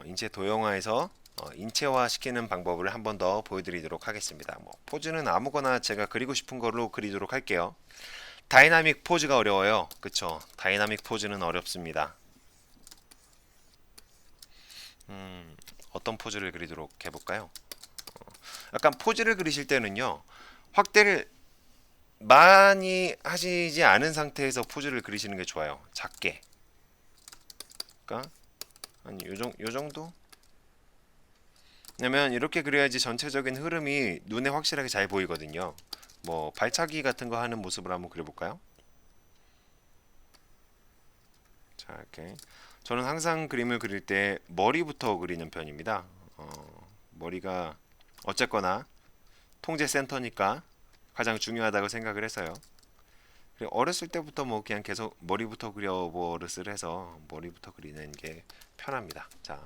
인체 도형화해서 인체화 시키는 방법을 한 번 더 보여드리도록 하겠습니다. 포즈는 아무거나 제가 그리고 싶은 걸로 그리도록 할게요. 다이나믹 포즈가 어려워요. 그쵸? 다이나믹 포즈는 어렵습니다. 어떤 포즈를 그리도록 해볼까요? 약간 포즈를 그리실 때는요, 확대를 많이 하시지 않은 상태에서 포즈를 그리시는 게 좋아요. 작게. 그러니까 한 요 정도? 왜냐면 이렇게 그려야지 전체적인 흐름이 눈에 확실하게 잘 보이거든요. 발차기 같은 거 하는 모습을 한번 그려볼까요? 자, 이렇게. 저는 항상 그림을 그릴 때 머리부터 그리는 편입니다. 머리가 어쨌거나 통제 센터니까 가장 중요하다고 생각을 했어요. 그리고 어렸을 때부터 그냥 계속 머리부터 그려 버릇을 해서 머리부터 그리는 게 편합니다. 자,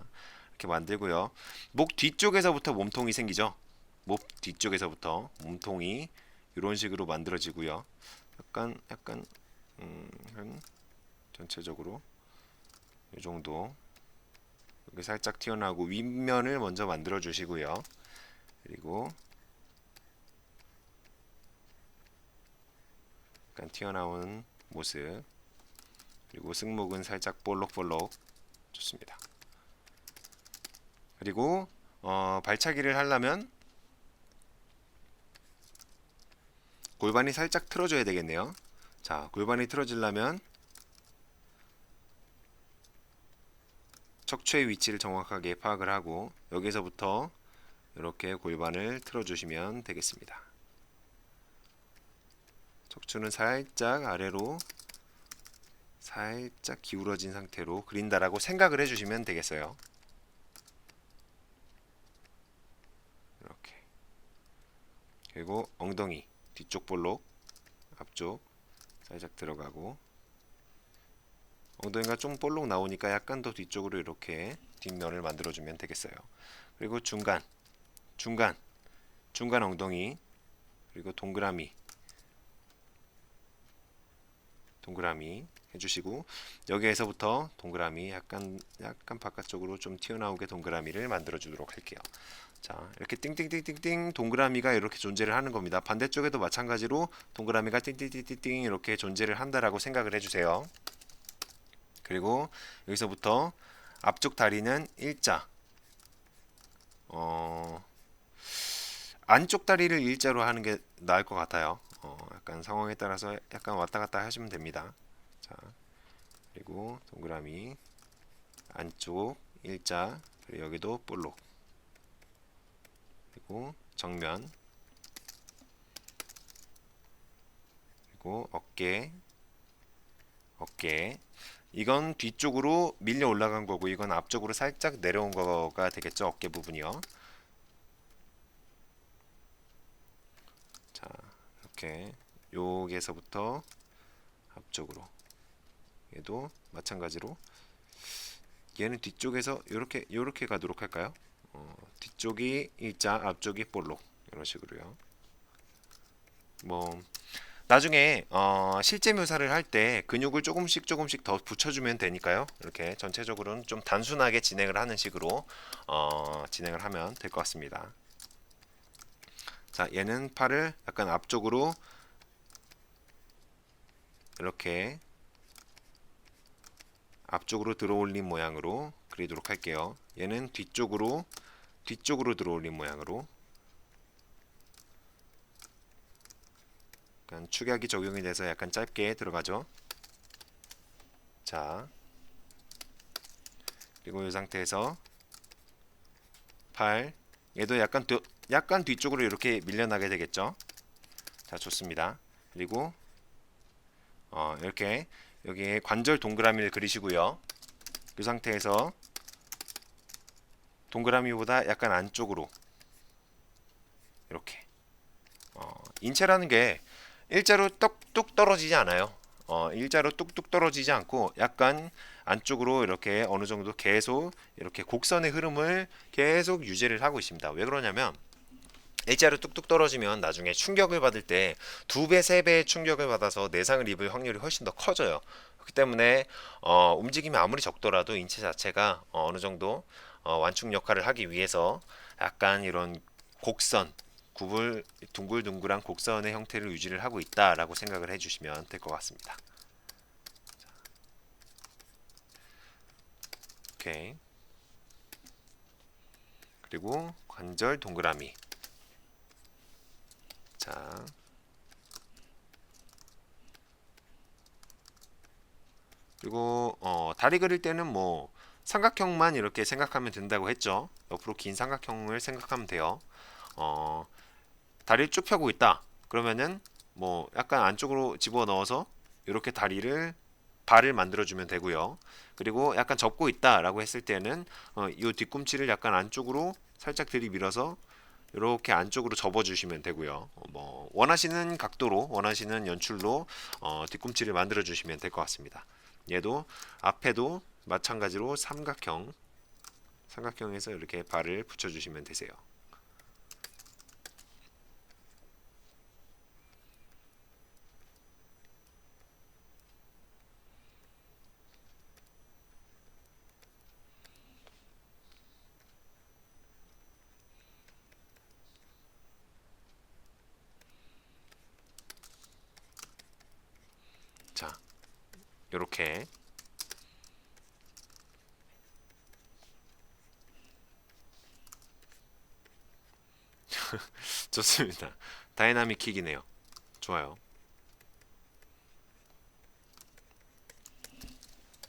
이렇게 만들고요. 목 뒤쪽에서부터 몸통이 생기죠. 목 뒤쪽에서부터 몸통이 이런 식으로 만들어지고요. 약간 한 전체적으로 이 정도 여기 살짝 튀어나오고 윗면을 먼저 만들어 주시고요. 그리고 약간 튀어나온 모습, 그리고 승모근 살짝 볼록볼록. 좋습니다. 그리고 발차기를 하려면 골반이 살짝 틀어져야 되겠네요. 자, 골반이 틀어지려면 척추의 위치를 정확하게 파악을 하고 여기서부터 이렇게 골반을 틀어주시면 되겠습니다. 척추는 살짝 아래로 살짝 기울어진 상태로 그린다라고 생각을 해주시면 되겠어요. 이렇게. 그리고 엉덩이 뒤쪽 볼록, 앞쪽 살짝 들어가고, 엉덩이가 좀 볼록 나오니까 약간 더 뒤쪽으로 이렇게 뒷면을 만들어주면 되겠어요. 그리고 중간 엉덩이, 그리고 동그라미 해주시고, 여기에서부터 동그라미 약간 바깥쪽으로 좀 튀어나오게 동그라미를 만들어 주도록 할게요. 자, 이렇게 띵띵띵띵띵 동그라미가 이렇게 존재를 하는 겁니다. 반대쪽에도 마찬가지로 동그라미가 띵띵띵띵 이렇게 존재를 한다라고 생각을 해주세요. 그리고 여기서부터 앞쪽 다리는 일자, 안쪽 다리를 일자로 하는 게 나을 것 같아요. 약간 상황에 따라서 약간 왔다 갔다 하시면 됩니다. 자, 그리고 동그라미 안쪽 일자, 그리고 여기도 볼록, 그리고 정면, 그리고 어깨. 이건 뒤쪽으로 밀려 올라간 거고, 이건 앞쪽으로 살짝 내려온 거가 되겠죠. 어깨 부분이요. 자, 이렇게 여기에서부터 앞쪽으로, 얘도 마찬가지로 얘는 뒤쪽에서 요렇게 가도록 할까요? 뒤쪽이 일자, 앞쪽이 볼록, 이런 식으로요. 나중에 실제 묘사를 할 때 근육을 조금씩 더 붙여주면 되니까요. 이렇게 전체적으로는 좀 단순하게 진행을 하는 식으로 진행을 하면 될 것 같습니다. 자, 얘는 팔을 약간 앞쪽으로 이렇게 앞쪽으로 들어올린 모양으로 그리도록 할게요. 얘는 뒤쪽으로 들어올린 모양으로. 약간 축약이 적용이 돼서 약간 짧게 들어가죠. 자, 그리고 이 상태에서 팔, 얘도 약간 뒤쪽으로 이렇게 밀려나게 되겠죠. 자, 좋습니다. 그리고 이렇게 여기에 관절 동그라미를 그리시고요. 이 상태에서 동그라미보다 약간 안쪽으로 이렇게 인체라는 게 일자로 뚝뚝 떨어지지 않아요. 일자로 뚝뚝 떨어지지 않고 약간 안쪽으로 이렇게 어느 정도 계속 이렇게 곡선의 흐름을 계속 유지를 하고 있습니다. 왜 그러냐면 일자로 뚝뚝 떨어지면 나중에 충격을 받을 때 2배, 3배의 충격을 받아서 내상을 입을 확률이 훨씬 더 커져요. 그렇기 때문에 움직임이 아무리 적더라도 인체 자체가 어느 정도 완충 역할을 하기 위해서 약간 이런 곡선, 둥글둥글한 곡선의 형태를 유지를 하고 있다라고 생각을 해주시면 될 것 같습니다. 오케이. 그리고 관절 동그라미. 자, 그리고 다리 그릴 때는 뭐 삼각형만 이렇게 생각하면 된다고 했죠. 옆으로 긴 삼각형을 생각하면 돼요. 어, 다리를 쭉 펴고 있다. 그러면은 뭐 약간 안쪽으로 집어 넣어서 이렇게 발을 만들어주면 되고요. 그리고 약간 접고 있다라고 했을 때는 이 뒤꿈치를 약간 안쪽으로 살짝 들이밀어서 이렇게 안쪽으로 접어주시면 되고요. 뭐 원하시는 각도로 원하시는 연출로 뒤꿈치를 만들어 주시면 될 것 같습니다. 얘도 앞에도 마찬가지로 삼각형에서 이렇게 발을 붙여주시면 되세요. 자, 이렇게 좋습니다. 다이나믹 킥이네요. 좋아요.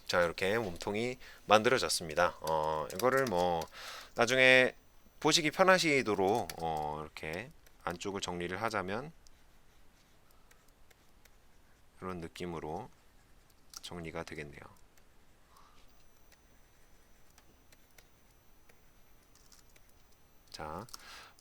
자, 이렇게 몸통이 만들어졌습니다. 이거를 뭐 나중에 보시기 편하시도록 이렇게 안쪽을 정리를 하자면 이런 느낌으로 정리가 되겠네요. 자,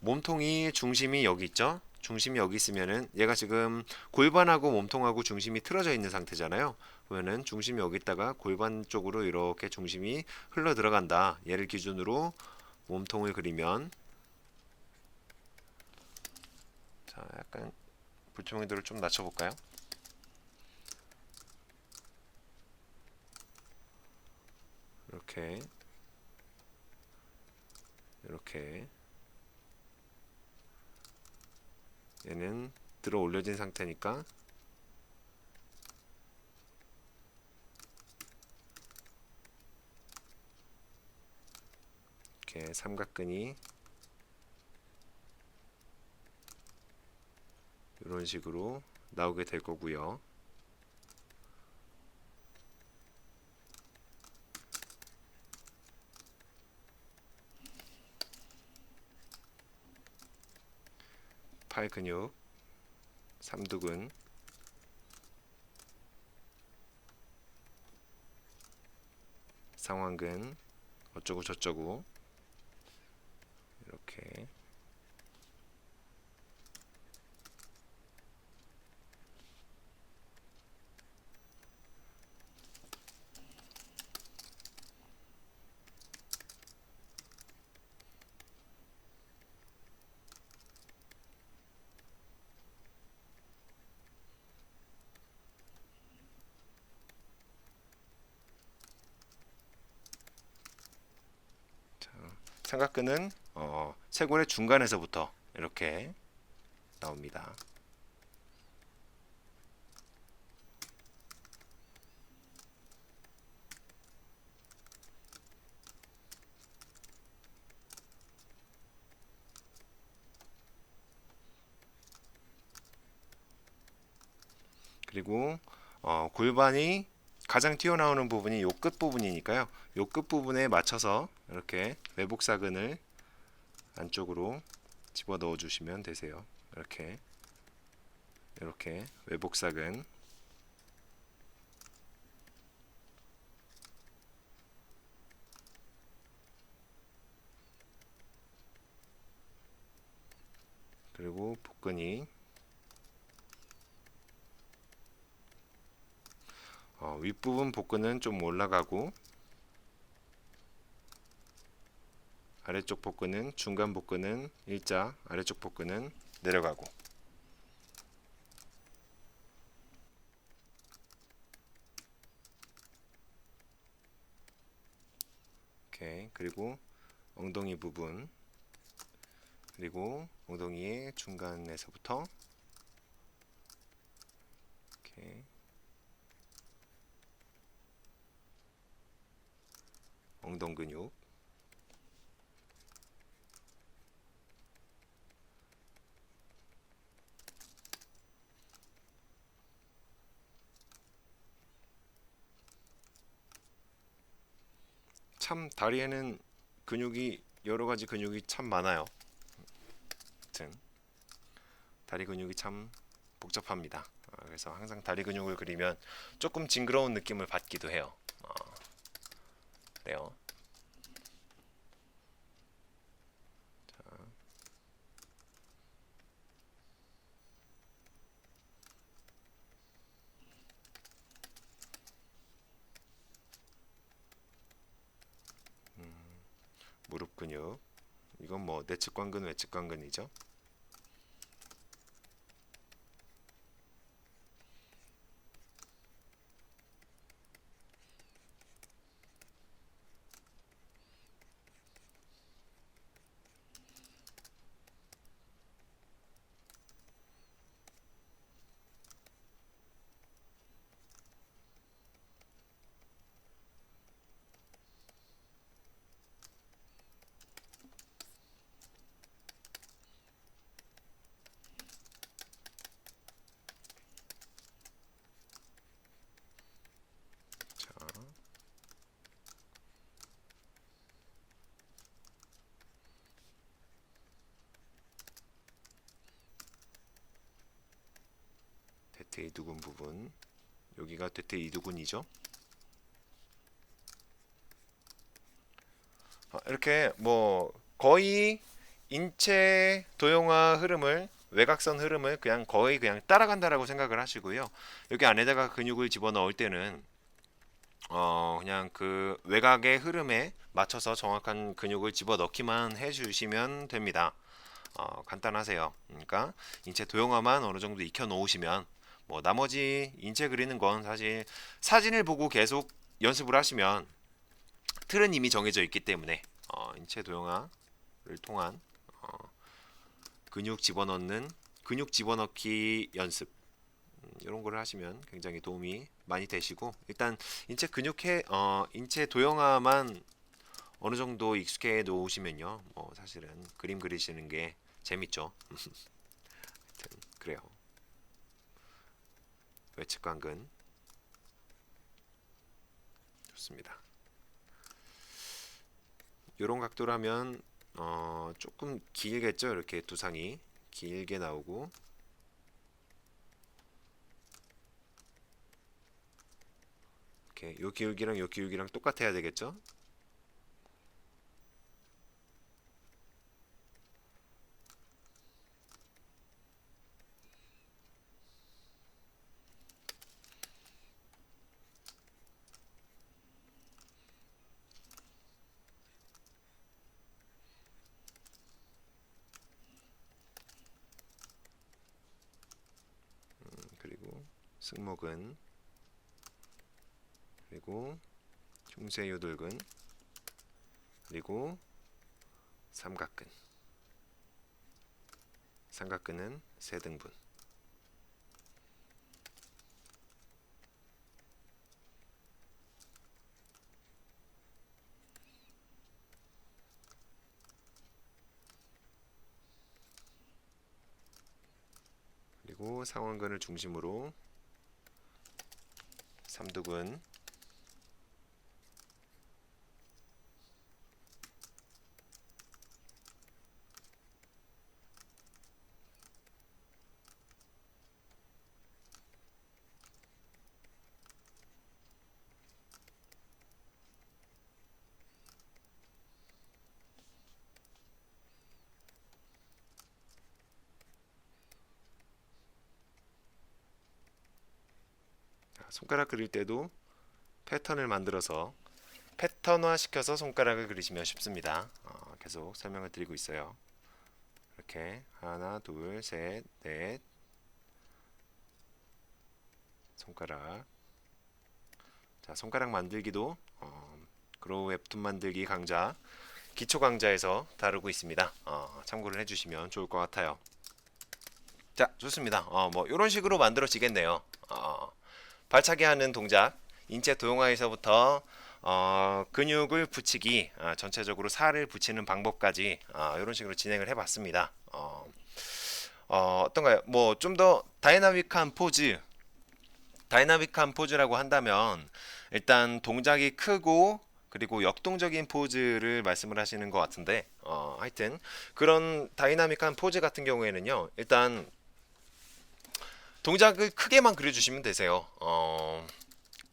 몸통이 중심이 여기 있죠? 중심이 여기 있으면은 얘가 지금 골반하고 몸통하고 중심이 틀어져 있는 상태잖아요. 그러면은 중심이 여기 있다가 골반 쪽으로 이렇게 중심이 흘러 들어간다. 얘를 기준으로 몸통을 그리면 자, 약간 불투명도를 좀 낮춰볼까요? 이렇게 이렇게 얘는 들어 올려진 상태니까 이렇게 삼각근이 이런 식으로 나오게 될 거고요. 팔 근육, 삼두근, 상완근 어쩌고 저쩌고 이렇게 삼각근은 쇄골의 중간에서부터 이렇게 나옵니다. 그리고 골반이 가장 튀어나오는 부분이 요 끝 부분이니까요. 요 끝 부분에 맞춰서 이렇게 외복사근을 안쪽으로 집어 넣어 주시면 되세요. 이렇게 외복사근 그리고 복근이 윗부분 복근은 좀 올라가고 아래쪽 복근은 중간 복근은 일자 아래쪽 복근은 내려가고 이렇게 그리고 엉덩이 부분, 그리고 엉덩이의 중간에서부터 이렇게 엉덩 근육, 참 다리에는 근육이 여러 가지 근육이 참 많아요. 하여튼 다리 근육이 참 복잡합니다. 그래서 항상 다리 근육을 그리면 조금 징그러운 느낌을 받기도 해요. 그래요. 무릎 근육. 이건 뭐 내측관근, 외측관근이죠. 자, 대퇴 이두근 부분. 여기가 대퇴 이두근이죠. 이렇게 뭐 거의 인체 도형화 흐름을, 외곽선 흐름을 그냥 거의 그냥 따라간다라고 생각을 하시고요. 여기 안에다가 근육을 집어넣을 때는 그냥 그 외곽의 흐름에 맞춰서 정확한 근육을 집어넣기만 해주시면 됩니다. 간단하세요. 그러니까 인체 도형화만 어느 정도 익혀 놓으시면 뭐 나머지 인체 그리는 건 사실 사진을 보고 계속 연습을 하시면 틀은 이미 정해져 있기 때문에 인체 도형화를 통한 근육 집어넣는, 근육 집어넣기 연습, 이런 거를 하시면 굉장히 도움이 많이 되시고, 일단 인체 도형화만 어느 정도 익숙해 놓으시면요, 뭐 사실은 그림 그리시는 게 재밌죠. 하여튼 그래요. 외측관근 좋습니다. 이런 각도라면 조금 길겠죠. 이렇게 두상이 길게 나오고, 이렇게 요 기울기랑 요 기울기랑 똑같아야 되겠죠. 그리고 승모근, 그리고 중쇄요돌근, 그리고 삼각근. 삼각근은 세 등분. 그리고 상완근을 중심으로 삼두근, 손가락 그릴 때도 패턴을 만들어서 패턴화 시켜서 손가락을 그리시면 쉽습니다. 계속 설명을 드리고 있어요. 이렇게 하나, 둘, 셋, 넷 손가락. 자, 손가락 만들기도 그로우 웹툰 만들기 강좌 기초 강좌에서 다루고 있습니다. 참고를 해주시면 좋을 것 같아요. 자, 좋습니다. 뭐 이런 식으로 만들어지겠네요. 발차기 하는 동작, 인체 도용화에서부터 근육을 붙이기, 전체적으로 살을 붙이는 방법까지 이런 식으로 진행을 해봤습니다. 어떤가요? 뭐 좀 더 다이나믹한 포즈라고 한다면 일단 동작이 크고 그리고 역동적인 포즈를 말씀을 하시는 것 같은데 하여튼 그런 다이나믹한 포즈 같은 경우에는요 일단 동작을 크게만 그려주시면 되세요.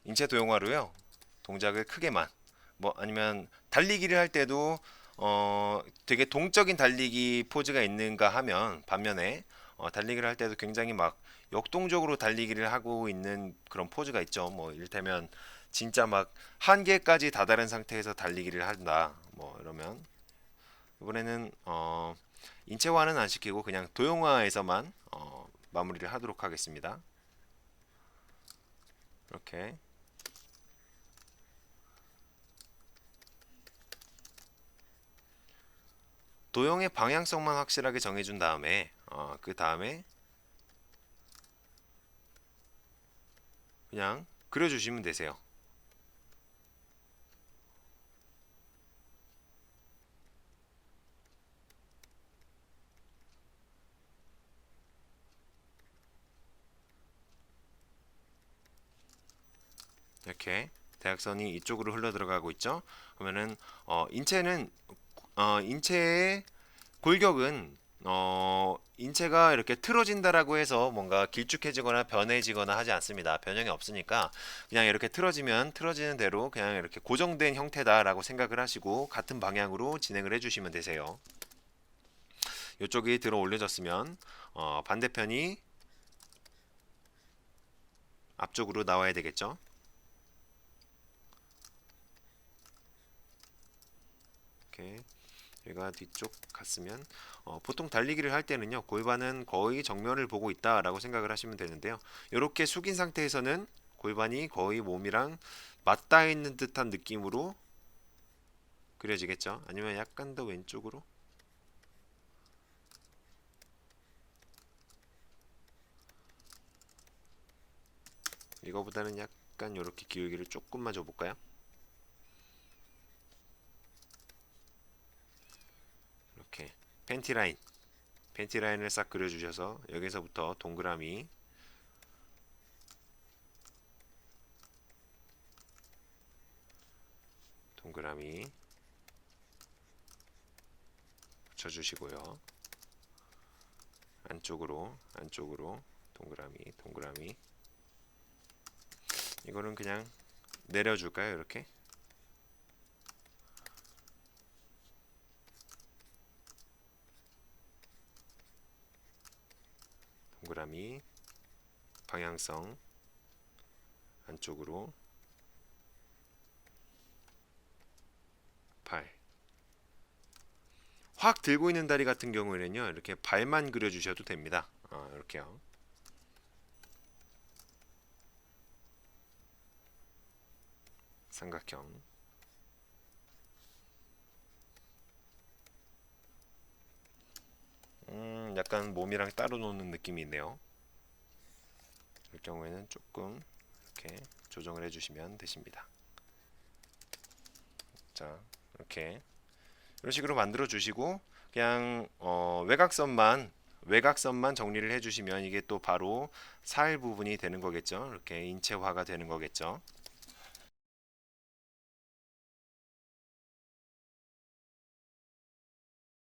인체 도용화로요 동작을 크게만 뭐 아니면 달리기를 할 때도 되게 동적인 달리기 포즈가 있는가 하면 반면에 달리기를 할 때도 굉장히 막 역동적으로 달리기를 하고 있는 그런 포즈가 있죠. 뭐 이를테면 진짜 막 한계까지 다다른 상태에서 달리기를 한다. 뭐 이러면 이번에는 인체화는 안 시키고 그냥 도용화에서만 마무리를 하도록 하겠습니다. 이렇게 도형의 방향성만 확실하게 정해준 다음에 그 다음에 그냥 그려주시면 되세요. 이렇게 대각선이 이쪽으로 흘러 들어가고 있죠. 그러면은 인체의 골격은 인체가 이렇게 틀어진다라고 해서 뭔가 길쭉해지거나 변해지거나 하지 않습니다. 변형이 없으니까 그냥 이렇게 틀어지면 틀어지는 대로 그냥 이렇게 고정된 형태다라고 생각을 하시고 같은 방향으로 진행을 해주시면 되세요. 이쪽이 들어 올려졌으면 반대편이 앞쪽으로 나와야 되겠죠. 이렇게 얘가 뒤쪽 갔으면 보통 달리기를 할 때는요 골반은 거의 정면을 보고 있다라고 생각을 하시면 되는데요. 이렇게 숙인 상태에서는 골반이 거의 몸이랑 맞닿아 있는 듯한 느낌으로 그려지겠죠. 아니면 약간 더 왼쪽으로 이거보다는 약간 이렇게 기울기를 조금만 줘볼까요? 이렇게 팬티 라인을 싹 그려주셔서 여기서부터 동그라미 붙여주시고요. 안쪽으로 동그라미 이거는 그냥 내려줄까요? 이렇게 동그라미 방향성 안쪽으로 발 확 들고 있는 다리 같은 경우에는요 이렇게 발만 그려주셔도 됩니다. 이렇게요. 삼각형 약간 몸이랑 따로 노는 느낌이 있네요. 그럴 경우에는 조금 이렇게 조정을 해주시면 되십니다. 자 이렇게 이런 식으로 만들어 주시고 그냥 외곽선만 정리를 해주시면 이게 또 바로 살 부분이 되는 거겠죠. 이렇게 인체화가 되는 거겠죠.